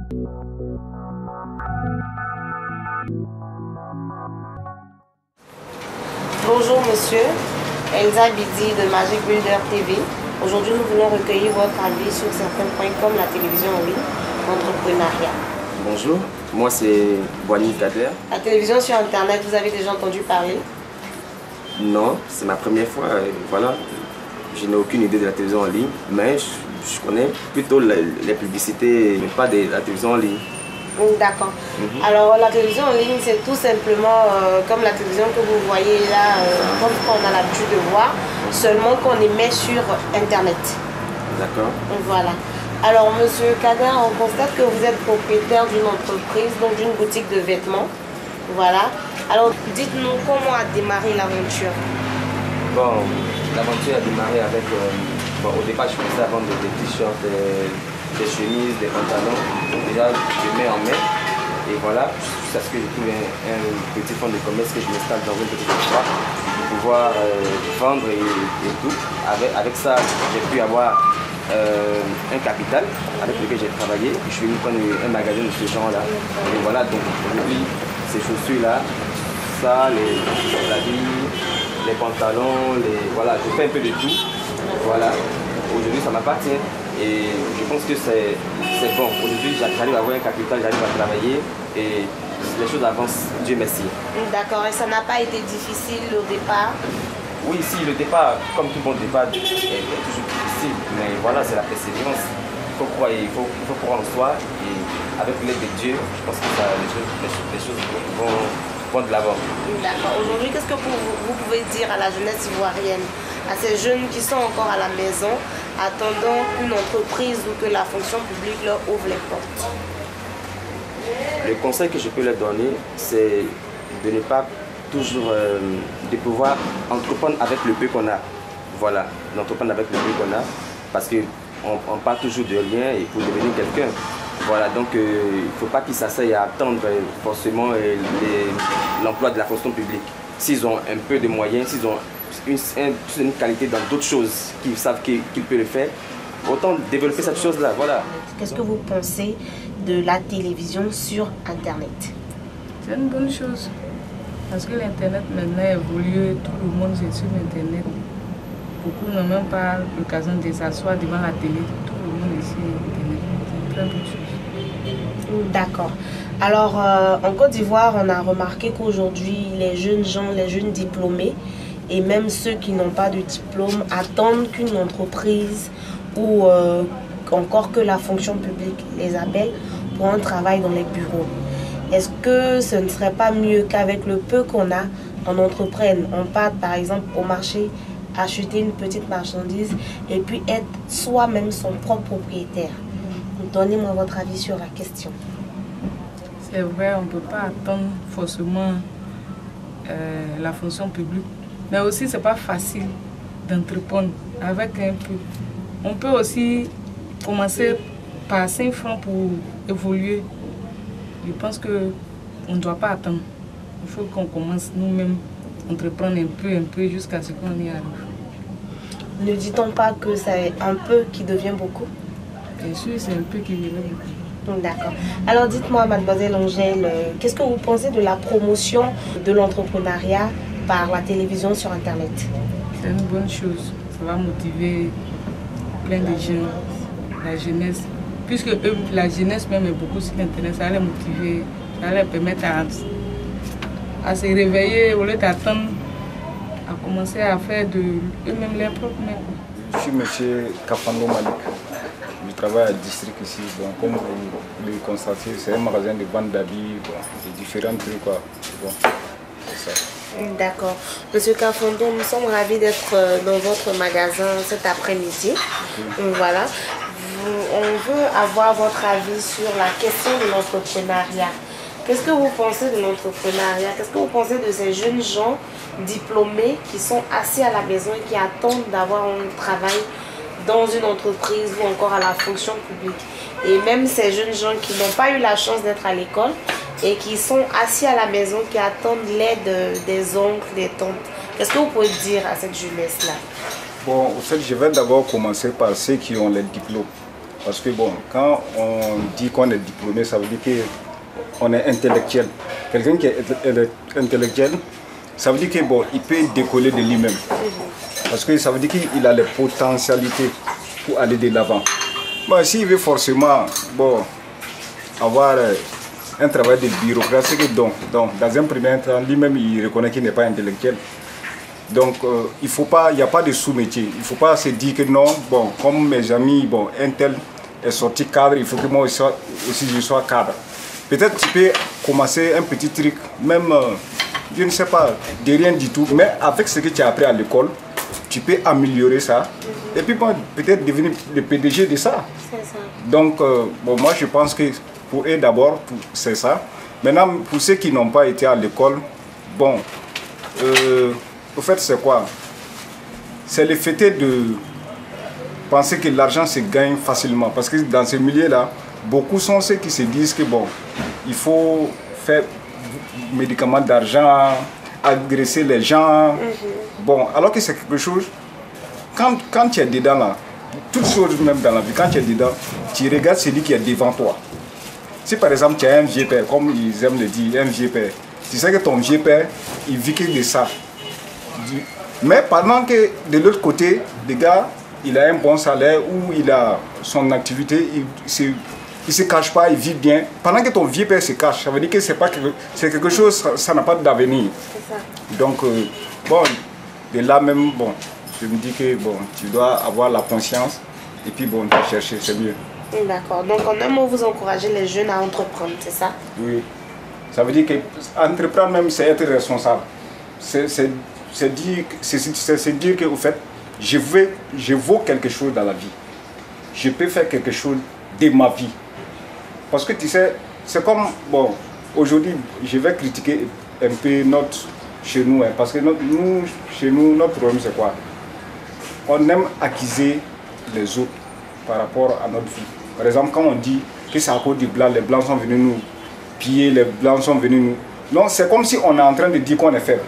Bonjour monsieur, Elsa Bidi de Magic Builder TV. Aujourd'hui nous voulons recueillir votre avis sur certains points comme la télévision en ligne, l'entrepreneuriat. Bonjour, moi c'est Boigny Kader. La télévision sur internet, vous avez déjà entendu parler? Non, c'est ma première fois, voilà. Je n'ai aucune idée de la télévision en ligne, mais je connais plutôt les publicités, mais pas de la télévision en ligne. D'accord. Alors la télévision en ligne, c'est tout simplement comme la télévision que vous voyez là, comme on a l'habitude de voir, seulement qu'on émet sur internet. D'accord. Voilà. Alors monsieur Kader, on constate que vous êtes propriétaire d'une entreprise, donc d'une boutique de vêtements. Voilà. Alors dites-nous comment a démarré l'aventure. Bon, l'aventure a démarré avec... bon, au départ, je commençais à vendre des t-shirts, des chemises, des pantalons. Déjà, de mai en mai. Et voilà, jusqu'à ce que je trouve un petit fonds de commerce que je m'installe dans une petite endroit pour pouvoir vendre et tout. Avec ça, j'ai pu avoir un capital avec lequel j'ai travaillé. Je suis venu prendre un magasin de ce genre-là. Et voilà, donc aujourd'hui, ces chaussures-là, ça, les habits, les pantalons, voilà, je fais un peu de tout. Voilà, aujourd'hui ça m'appartient et je pense que c'est bon. Aujourd'hui j'arrive à avoir un capital, j'arrive à travailler et les choses avancent, Dieu merci. D'accord, et ça n'a pas été difficile au départ? Oui, si, le départ, comme tout bon départ, est toujours difficile, mais voilà, c'est la persévérance. Il faut croire, il faut croire en soi et avec l'aide de Dieu, je pense que les choses vont de l'avant. D'accord. Aujourd'hui, qu'est-ce que vous pouvez dire à la jeunesse ivoirienne, à ces jeunes qui sont encore à la maison, attendant qu'une entreprise ou que la fonction publique leur ouvre les portes? Le conseil que je peux leur donner, c'est de ne pas toujours, de pouvoir entreprendre avec le peu qu'on a. Voilà, d'entreprendre avec le peu qu'on a, parce qu'on part toujours de rien et pour devenir quelqu'un. Voilà, donc il ne faut pas qu'ils s'asseyent à attendre forcément l'emploi de la fonction publique. S'ils ont un peu de moyens, s'ils ont une qualité dans d'autres choses, qu'ils savent qu'ils peuvent le faire, autant développer cette chose-là. Voilà. Qu'est-ce que vous pensez de la télévision sur Internet? C'est une bonne chose. Parce que l'Internet maintenant évolue, tout le monde est sur Internet. Beaucoup n'ont même pas l'occasion de s'asseoir devant la télé. Tout le monde est sur Internet. C'est une très bonne chose. D'accord. Alors, en Côte d'Ivoire, on a remarqué qu'aujourd'hui, les jeunes gens, les jeunes diplômés, et même ceux qui n'ont pas de diplôme, attendent qu'une entreprise ou encore que la fonction publique les appelle pour un travail dans les bureaux. Est-ce que ce ne serait pas mieux qu'avec le peu qu'on a, on entreprenne, on parte par exemple au marché, acheter une petite marchandise et puis être soi-même son propre propriétaire? Donnez-moi votre avis sur la question. C'est vrai, on ne peut pas attendre forcément la fonction publique. Mais aussi, ce n'est pas facile d'entreprendre avec un peu. On peut aussi commencer par 5 francs pour évoluer. Je pense qu'on ne doit pas attendre. Il faut qu'on commence nous-mêmes à entreprendre un peu jusqu'à ce qu'on y arrive. Ne dit-on pas que c'est un peu qui devient beaucoup? Bien sûr, c'est un peu qui devient beaucoup. D'accord. Alors dites-moi, mademoiselle Angèle, qu'est-ce que vous pensez de la promotion de l'entrepreneuriat par la télévision sur Internet? C'est une bonne chose. Ça va motiver plein de gens, la jeunesse. Puisque eux, la jeunesse même est beaucoup sur Internet, ça va les motiver, ça va les permettre à se réveiller au lieu d'attendre, à commencer à faire de eux-mêmes leurs propres mains. Je suis monsieur Kafando Malik. Je travaille à District ici. Bon, comme vous le constatez, c'est un magasin de vente d'habits, bon, de différents trucs. Quoi. Bon, c'est ça. D'accord. Monsieur Kafando, nous sommes ravis d'être dans votre magasin cet après-midi. Voilà. On veut avoir votre avis sur la question de l'entrepreneuriat. Qu'est-ce que vous pensez de l'entrepreneuriat? Qu'est-ce que vous pensez de ces jeunes gens diplômés qui sont assis à la maison et qui attendent d'avoir un travail dans une entreprise ou encore à la fonction publique? Et même ces jeunes gens qui n'ont pas eu la chance d'être à l'école et qui sont assis à la maison, qui attendent l'aide des oncles, des tantes. Qu'est-ce que vous pouvez dire à cette jeunesse-là? Bon, en fait, je vais d'abord commencer par ceux qui ont les diplômes. Parce que bon, quand on dit qu'on est diplômé, ça veut dire qu'on est intellectuel. Quelqu'un qui est intellectuel, ça veut dire qu'il bon, il peut décoller de lui-même. Parce que ça veut dire qu'il a les potentialités pour aller de l'avant. Bon, s'il veut forcément bon, avoir un travail de bureaucrate, c'est que donc, dans un premier temps, lui-même, il reconnaît qu'il n'est pas intellectuel. Donc, il n'y a pas de sous-métier. Il ne faut pas se dire que non, bon, comme mes amis, bon, un tel est sorti cadre, il faut que moi aussi je sois cadre. Peut-être tu peux commencer un petit truc, même, je ne sais pas, de rien du tout, mais avec ce que tu as appris à l'école, tu peux améliorer ça. Et puis bon, peut-être devenir le PDG de ça. C'est ça. Donc, bon, moi je pense que pour eux d'abord, c'est ça. Maintenant, pour ceux qui n'ont pas été à l'école, bon, au fait c'est quoi? C'est le fait de penser que l'argent se gagne facilement. Parce que dans ce milieu-là, beaucoup sont ceux qui se disent que bon, il faut faire médicaments d'argent, agresser les gens. Bon, alors que c'est quelque chose, quand tu es dedans là, toutes choses même dans la vie, quand tu es dedans, tu regardes celui qui est devant toi. Si par exemple tu as un vieux père, comme ils aiment le dire, un vieux père, tu sais que ton vieux père, il vit que de ça. Mais pendant que de l'autre côté, le gars, il a un bon salaire ou il a son activité, il ne se cache pas, il vit bien. Pendant que ton vieux père se cache, ça veut dire que c'est quelque chose, ça n'a pas d'avenir. Donc, bon, de là même, bon, je me dis que bon, tu dois avoir la conscience et puis bon, tu chercher, c'est mieux. D'accord. Donc, en un mot, vous encouragez les jeunes à entreprendre, c'est ça? Oui. Ça veut dire que entreprendre même, c'est être responsable. C'est dire que, au fait, je vaux quelque chose dans la vie. Je peux faire quelque chose de ma vie. Parce que tu sais, c'est comme, bon, aujourd'hui, je vais critiquer un peu chez nous, hein, parce que chez nous, notre problème c'est quoi? On aime accuser les autres par rapport à notre vie. Par exemple, quand on dit que c'est à cause du blanc, les blancs sont venus nous piller, les blancs sont venus nous... Non, c'est comme si on est en train de dire qu'on est faible.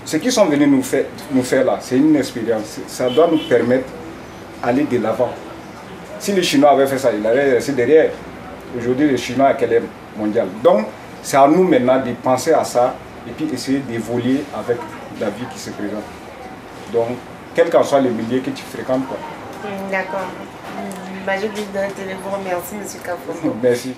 Ce qu'ils sont venus nous faire là, c'est une expérience. Ça doit nous permettre d'aller de l'avant. Si les Chinois avaient fait ça, ils allaient rester derrière. Aujourd'hui, les Chinois à quel est mondial. Donc, c'est à nous maintenant de penser à ça et puis essayer d'évoluer avec la vie qui se présente. Donc, quel qu'en soit le milieu que tu fréquentes. D'accord. J'ai oublié de te remercier, M. Kafondo. Merci.